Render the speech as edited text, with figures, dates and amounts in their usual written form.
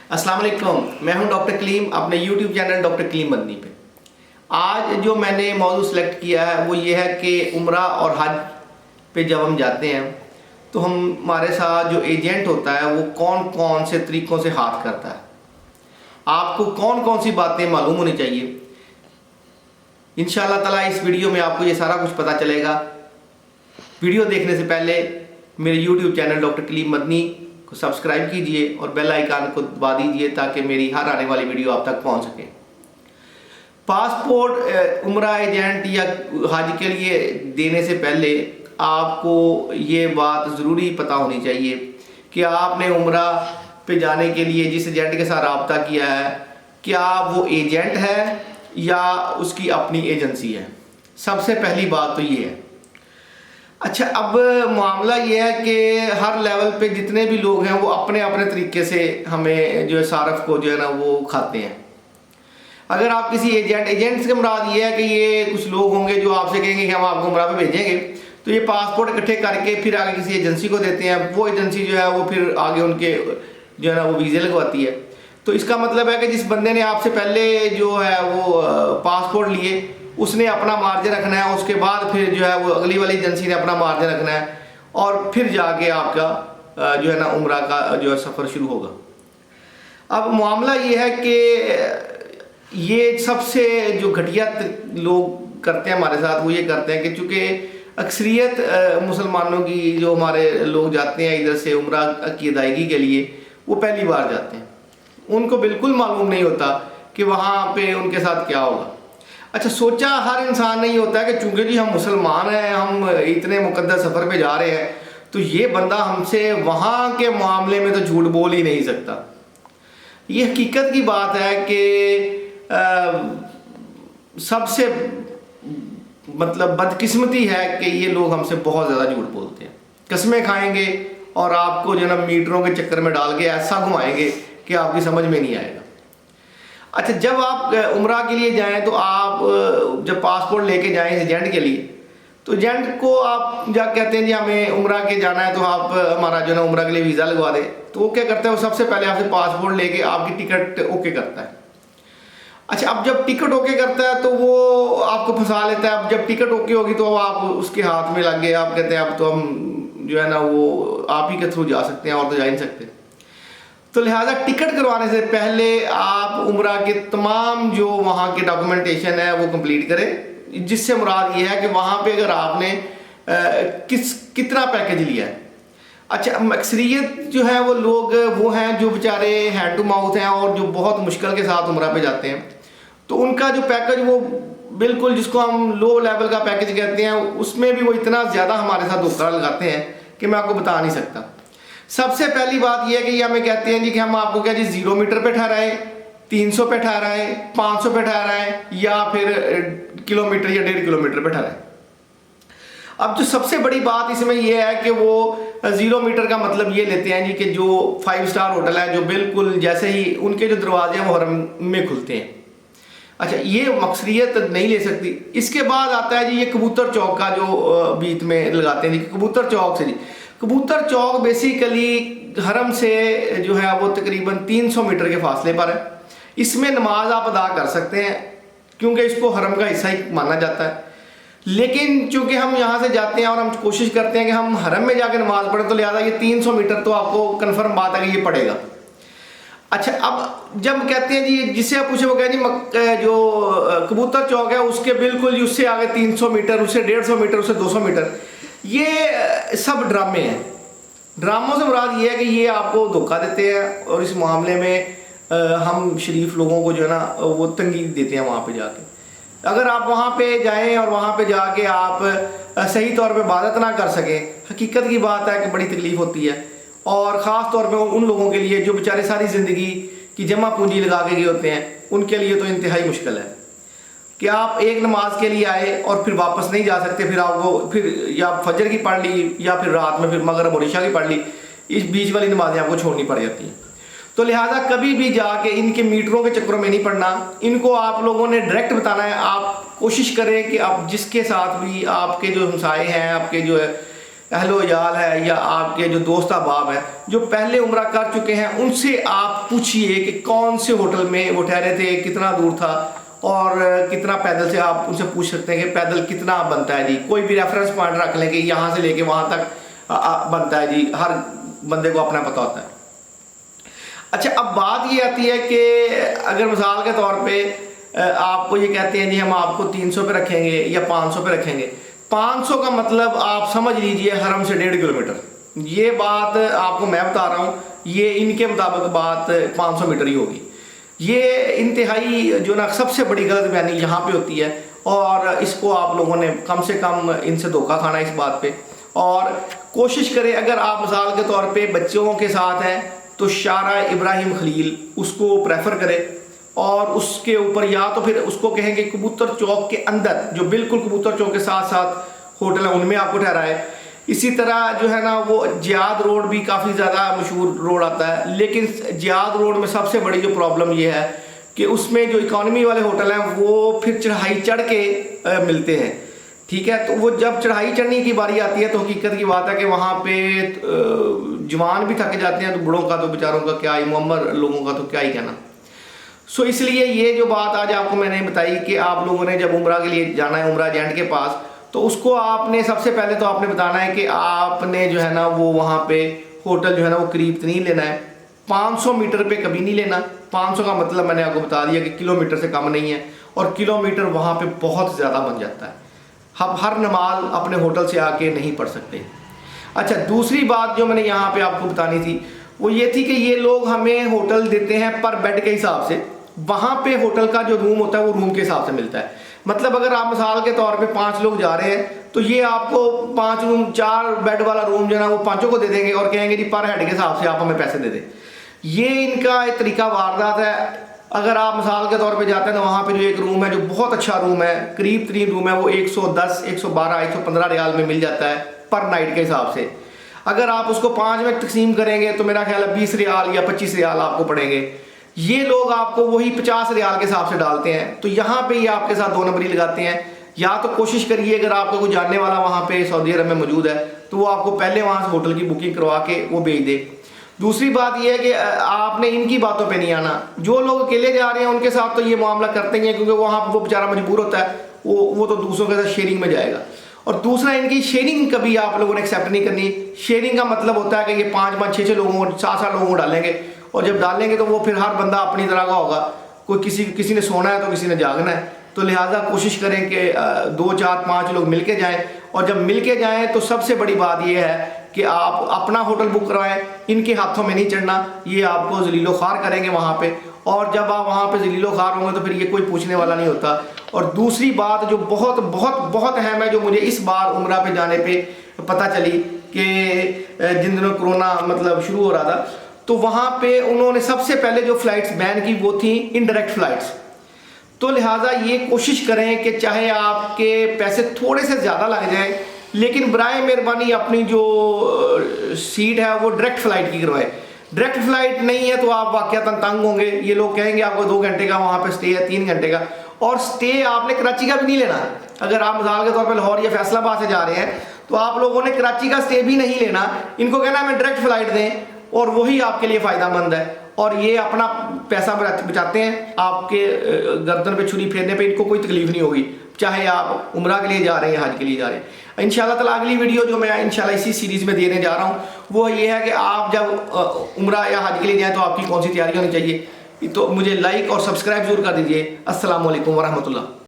अस्सलाम वालेकुम, मैं हूं डॉक्टर कलीम अपने YouTube channel doctor Kaleem Madani पे। आज जो मैंने मौजू सेलेक्ट किया है वो ये है कि उम्रा और हज पे जब हम जाते हैं तो हमारे साथ जो एजेंट होता है वो कौन कौन से तरीक़ों से हाथ करता है। आपको कौन कौन सी बातें मालूम होनी चाहिए, इंशाअल्लाह ताला इस वीडियो में आपको ये सारा कुछ पता चलेगा। वीडियो देखने से पहले मेरे YouTube channel doctor Kaleem Madani को सब्सक्राइब कीजिए और बेल आइकन को दबा दीजिए ताकि मेरी हर आने वाली वीडियो आप तक पहुंच सके। पासपोर्ट उम्रा एजेंट या हज के लिए देने से पहले आपको ये बात ज़रूरी पता होनी चाहिए कि आपने उम्रा पे जाने के लिए जिस एजेंट के साथ रब्ता किया है क्या वो एजेंट है या उसकी अपनी एजेंसी है। सबसे पहली बात तो ये है। अच्छा, अब मामला ये है कि हर लेवल पे जितने भी लोग हैं वो अपने अपने तरीके से हमें जो है सारफ को जो है ना वो खाते हैं। अगर आप किसी एजेंट से मुराद ये है कि ये कुछ लोग होंगे जो आपसे कहेंगे कि हम आपको उम्रा पे भेजेंगे, तो ये पासपोर्ट इकट्ठे करके फिर आगे किसी एजेंसी को देते हैं। वो एजेंसी जो है वो फिर आगे उनके जो है ना वो वीज़े लगवाती है। तो इसका मतलब है कि जिस बंदे ने आपसे पहले जो है वो पासपोर्ट लिए उसने अपना मार्जिन रखना है, उसके बाद फिर जो है वो अगली वाली एजेंसी ने अपना मार्जिन रखना है और फिर जाके आपका जो है ना उम्रा का जो है सफ़र शुरू होगा। अब मामला ये है कि ये सबसे जो घटिया लोग करते हैं हमारे साथ वो ये करते हैं कि चूँकि अक्सरियत मुसलमानों की जो हमारे लोग जाते हैं इधर से उम्रा की अदायगी के लिए वो पहली बार जाते हैं, उनको बिल्कुल मालूम नहीं होता कि वहाँ पे उनके साथ क्या होगा। अच्छा, सोचा हर इंसान नहीं होता है कि चूँकि जी हम मुसलमान हैं, हम इतने मुकद्दस सफ़र पे जा रहे हैं तो ये बंदा हमसे वहाँ के मामले में तो झूठ बोल ही नहीं सकता। ये हकीकत की बात है कि सबसे मतलब बदकिस्मती है कि ये लोग हमसे बहुत ज़्यादा झूठ बोलते हैं, कस्में खाएंगे और आपको जो ना मीटरों के चक्कर में डाल के ऐसा घुमाएंगे कि आपकी समझ में नहीं आएगा। अच्छा, जब आप उम्रा के लिए जाएं तो आप जब पासपोर्ट लेके जाएं एजेंट के लिए तो एजेंट को आप जब कहते हैं जी हमें उम्रा के जाना है तो आप हमारा जो ना उम्रा के लिए वीज़ा लगवा दें, तो वो क्या करता है, वो सबसे पहले आपसे पासपोर्ट लेके आपकी टिकट ओके करता है। अच्छा, अब जब टिकट ओके करता है तो वो आपको फंसा लेता है। अब जब टिकट ओके होगी तो आप उसके हाथ में लग गए, आप कहते हैं अब तो हम जो है ना वो आप ही के थ्रू जा सकते हैं और तो जा ही नहीं सकते। तो लिहाजा टिकट करवाने से पहले आप उम्रा के तमाम जो वहाँ के डॉक्यूमेंटेशन है वो कंप्लीट करें, जिससे मुराद ये है कि वहाँ पे अगर आपने कितना पैकेज लिया है। अच्छा, अक्सरियत जो है वो लोग वो हैं जो बेचारे हैंड टू माउथ हैं और जो बहुत मुश्किल के साथ उम्रा पे जाते हैं, तो उनका जो पैकेज वो बिल्कुल जिसको हम लो लेवल का पैकेज कहते हैं उसमें भी वो इतना ज़्यादा हमारे साथ धोखा लगाते हैं कि मैं आपको बता नहीं सकता। सबसे पहली बात यह है कि ये हमें कहते हैं जी कि हम आपको क्या जी 0 मीटर पे ठहराएं, 300 पे ठहराएं, 500 पे ठहराएं या फिर किलोमीटर या 1.5 किलोमीटर पे ठहराएं। अब जो सबसे बड़ी बात इसमें यह है कि वो 0 मीटर का मतलब ये लेते हैं जी कि जो 5 स्टार होटल है जो बिल्कुल जैसे ही उनके जो दरवाजे हैं वो हरम में खुलते हैं। अच्छा, ये अक्सरियत नहीं ले सकती। इसके बाद आता है जी ये कबूतर चौक का जो बीच में लगाते हैं जी, कबूतर चौक से जी कबूतर चौक बेसिकली हरम से जो है वो तकरीबन 300 मीटर के फासले पर है। इसमें नमाज आप अदा कर सकते हैं क्योंकि इसको हरम का हिस्सा ही माना जाता है, लेकिन चूंकि हम यहाँ से जाते हैं और हम कोशिश करते हैं कि हम हरम में जाकर नमाज पढ़ें तो लिहाजा ये 300 मीटर तो आपको कन्फर्म बात है कि ये पड़ेगा। अच्छा, अब जब कहते हैं जी जिससे आप पूछे वो कहें जी जो कबूतर चौक है उसके बिल्कुल उससे आगे 300 मीटर, उससे 150 मीटर, उससे 200 मीटर, ये सब ड्रामे हैं। ड्रामों से मुराद ये है कि ये आपको धोखा देते हैं और इस मामले में हम शरीफ लोगों को जो है ना वो तंगी देते हैं वहाँ पे जाके। अगर आप वहाँ पे जाएं और वहाँ पे जाके आप सही तौर पे इबादत ना कर सकें, हकीकत की बात है कि बड़ी तकलीफ़ होती है। और ख़ास तौर पे उन लोगों के लिए जो बेचारे सारी ज़िंदगी की जमा पूंजी लगा के गए होते हैं, उनके लिए तो इंतहाई मुश्किल है कि आप एक नमाज के लिए आए और फिर वापस नहीं जा सकते। फिर आपको फिर या फजर की पढ़ ली या फिर रात में फिर मगरिब और इशा की पढ़ ली, इस बीच वाली नमाजें आपको छोड़नी पड़ जाती हैं। तो लिहाजा कभी भी जाके इनके मीटरों के चक्करों में नहीं पड़ना, इनको आप लोगों ने डायरेक्ट बताना है। आप कोशिश करें कि आप जिसके साथ भी आपके जो हमसाए हैं, आपके जो है اہل و عیال ہے یا آپ کے جو دوست احباب ہیں جو پہلے عمرہ کر چکے ہیں، ان سے آپ پوچھئے کہ کون سے ہوٹل میں وہ ٹھہرے تھے، کتنا دور تھا اور کتنا پیدل سے، آپ ان سے پوچھ سکتے ہیں کہ پیدل کتنا بنتا ہے جی، کوئی بھی ریفرنس پوائنٹ رکھ لیں کہ یہاں سے لے کے وہاں تک بنتا ہے جی، ہر بندے کو اپنا پتہ ہوتا ہے۔ اچھا، اب بات یہ آتی ہے کہ اگر مثال کے طور پہ آپ کو یہ کہتے ہیں جی ہم آپ کو 300 پہ رکھیں گے یا 500 پہ رکھیں گے، 500 کا مطلب آپ سمجھ لیجئے حرم سے 1.5 کلومیٹر، یہ بات آپ کو میں بتا رہا ہوں، یہ ان کے مطابق بات 500 میٹر ہی ہوگی۔ یہ انتہائی جو نا سب سے بڑی غلط بیانی یہاں پہ ہوتی ہے، اور اس کو آپ لوگوں نے کم سے کم ان سے دھوکہ کھانا اس بات پہ، اور کوشش کریں اگر آپ مثال کے طور پہ بچوں کے ساتھ ہیں تو شارع ابراہیم خلیل اس کو پریفر کرے، اور اس کے اوپر یا تو پھر اس کو کہیں کہ کبوتر چوک کے اندر جو بالکل کبوتر چوک کے ساتھ ساتھ ہوٹل ہیں ان میں آپ کو ٹھہرائے۔ اسی طرح جو ہے نا وہ جہاد روڈ بھی کافی زیادہ مشہور روڈ آتا ہے، لیکن جہاد روڈ میں سب سے بڑی جو پرابلم یہ ہے کہ اس میں جو اکانومی والے ہوٹل ہیں وہ پھر چڑھائی چڑھ کے ملتے ہیں، ٹھیک ہے؟ تو وہ جب چڑھائی چڑھنے کی باری آتی ہے تو حقیقت کی بات ہے کہ وہاں پہ جوان بھی تھک جاتے ہیں، تو بڑوں کا تو بیچاروں کا کیا ہی، معمر لوگوں کا تو کیا ہی کہنا۔ سو اس لیے یہ جو بات آج آپ کو میں نے بتائی کہ آپ لوگوں نے جب عمرہ کے لیے جانا ہے عمرہ ایجنٹ کے پاس، تو اس کو آپ نے سب سے پہلے تو آپ نے بتانا ہے کہ آپ نے جو ہے نا وہ وہاں پہ ہوٹل جو ہے نا وہ قریب نہیں لینا ہے، 500 میٹر پہ کبھی نہیں لینا۔ 500 کا مطلب میں نے آپ کو بتا دیا کہ کلومیٹر سے کم نہیں ہے، اور کلومیٹر وہاں پہ بہت زیادہ بن جاتا ہے، ہم ہر نماز اپنے ہوٹل سے آ کے نہیں پڑھ سکتے۔ اچھا، دوسری بات جو میں نے یہاں پہ آپ کو بتانی تھی وہ یہ تھی کہ یہ لوگ ہمیں ہوٹل دیتے ہیں پر بیڈ کے حساب سے، وہاں پہ ہوٹل کا جو روم ہوتا ہے وہ روم کے حساب سے ملتا ہے۔ مطلب اگر آپ مثال کے طور پہ 5 لوگ جا رہے ہیں تو یہ آپ کو 5 روم 4 بیڈ والا روم جو ہے نا وہ 5 کو دے دیں گے، اور کہیں گے جی پر ہیڈ کے حساب سے آپ ہمیں پیسے دے دیں۔ یہ ان کا ایک طریقہ واردات ہے۔ اگر آپ مثال کے طور پہ جاتے ہیں تو وہاں پہ جو ایک روم ہے جو بہت اچھا روم ہے، قریب ترین روم ہے، وہ 110 112 115 ریال میں مل جاتا ہے پر نائٹ کے حساب سے۔ اگر آپ اس کو 5 میں تقسیم کریں گے تو میرا خیال ہے 20 ریال یا 25 ریال آپ کو پڑیں گے۔ یہ لوگ آپ کو وہی 50 ریال کے حساب سے ڈالتے ہیں، تو یہاں پہ یہ آپ کے ساتھ 2 نمبری لگاتے ہیں۔ یا تو کوشش کریے اگر آپ کو کوئی جاننے والا وہاں پہ سعودی عرب میں موجود ہے تو وہ آپ کو پہلے وہاں سے ہوٹل کی بکنگ کروا کے وہ بھیج دے۔ دوسری بات یہ ہے کہ آپ نے ان کی باتوں پہ نہیں آنا۔ جو لوگ اکیلے جا رہے ہیں ان کے ساتھ تو یہ معاملہ کرتے ہی ہیں، کیونکہ وہاں وہ بیچارہ مجبور ہوتا ہے، وہ تو دوسروں کے ساتھ شیئرنگ میں جائے گا۔ اور دوسرا، ان کی شیئرنگ کبھی آپ لوگوں نے ایکسیپٹ نہیں کرنی۔ شیئرنگ کا مطلب ہوتا ہے کہ یہ 5 5 6 6 لوگوں کو 7 لوگوں کو ڈالیں گے، اور جب ڈالیں گے تو وہ پھر ہر بندہ اپنی طرح کا ہوگا، کوئی کسی نے سونا ہے تو کسی نے جاگنا ہے۔ تو لہٰذا کوشش کریں کہ 2 4 5 لوگ مل کے جائیں، اور جب مل کے جائیں تو سب سے بڑی بات یہ ہے کہ آپ اپنا ہوٹل بک کروائیں، ان کے ہاتھوں میں نہیں چڑھنا، یہ آپ کو ذلیل و خوار کریں گے وہاں پہ، اور جب آپ وہاں پہ ذلیل و خوار ہوں گے تو پھر یہ کوئی پوچھنے والا نہیں ہوتا۔ اور دوسری بات جو بہت بہت بہت اہم ہے، جو مجھے اس بار عمرہ پہ جانے پہ پتہ چلی کہ جن دنوں کرونا مطلب شروع ہو رہا تھا، تو وہاں پہ انہوں نے سب سے پہلے جو فلائٹس بین کی وہ تھیں انڈائریکٹ فلائٹس۔ تو لہٰذا یہ کوشش کریں کہ چاہے آپ کے پیسے تھوڑے سے زیادہ لگ جائیں، لیکن برائے مہربانی اپنی جو سیٹ ہے وہ ڈائریکٹ فلائٹ کی کروائے۔ ڈائریکٹ فلائٹ نہیں ہے تو آپ واقعتاً تنگ ہوں گے، یہ لوگ کہیں گے آپ کو 2 گھنٹے کا وہاں پہ سٹے ہے، 3 گھنٹے کا، اور سٹے آپ نے کراچی کا بھی نہیں لینا۔ اگر آپ مثال کے طور پہ لاہور یا فیصل آباد سے جا رہے ہیں تو آپ لوگوں نے کراچی کا سٹے بھی نہیں لینا، ان کو کہنا ہمیں ڈائریکٹ فلائٹ دیں، اور وہی آپ کے لیے فائدہ مند ہے، اور یہ اپنا پیسہ بچاتے ہیں۔ آپ کے گردن پہ چھری پھیرنے پہ ان کو کوئی تکلیف نہیں ہوگی، چاہے آپ عمرہ کے لیے جا رہے ہیں یا حج کے لیے جا رہے ہیں۔ انشاءاللہ تعالیٰ اگلی ویڈیو جو میں انشاءاللہ اسی سیریز میں دینے جا رہا ہوں وہ یہ ہے کہ آپ جب عمرہ یا حج کے لیے جائیں تو آپ کی کون سی تیاری ہونی چاہیے۔ تو مجھے لائک اور سبسکرائب ضرور کر دیجئے۔ السلام علیکم ورحمۃ اللہ۔